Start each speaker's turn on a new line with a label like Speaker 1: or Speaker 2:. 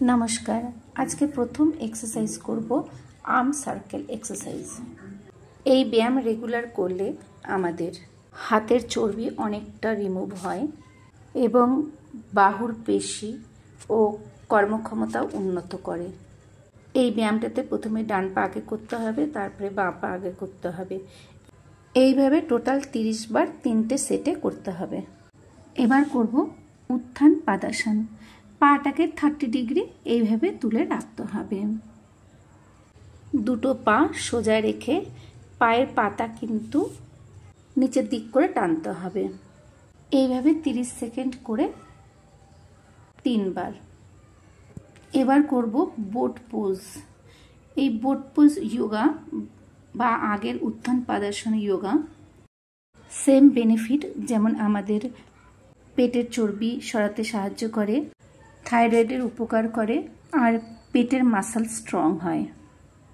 Speaker 1: नमस्कार। आज के प्रथम एक्सारसाइज करब आर्म सार्केल एक्सारसाइज। এই ব্যায়াম রেগুলার করলে আমাদের হাতের চর্বি অনেকটা রিমুভ হয় এবং বাহুর পেশি ও কর্মক্ষমতা উন্নত করে। এই ব্যায়ামটাতে প্রথমে ডান পা আগে করতে হবে, তারপরে বাঁ পা আগে করতে হবে। এইভাবে টোটাল 30 বার 3টে সেটে করতে হবে। এবার করব উত্থান পাদাসন। পাটাকে 30 ডিগ্রি এইভাবে তুলে রাখতে হবে। দুটো পা সোজা রেখে পায়ের পাতা কিন্তু নিচের দিক করে টানতে হবে। এইভাবে 30 সেকেন্ড করে 3 বার। এবার করব বোট পোজ। এই বোট পোজ যোগা বা আগের উত্থান পাদাসন যোগা সেম বেনিফিট, যেমন আমাদের পেটের চর্বি সরাতে সাহায্য করে, থাইরয়েডের উপকার করে আর পেটের মাসল স্ট্রং হয়।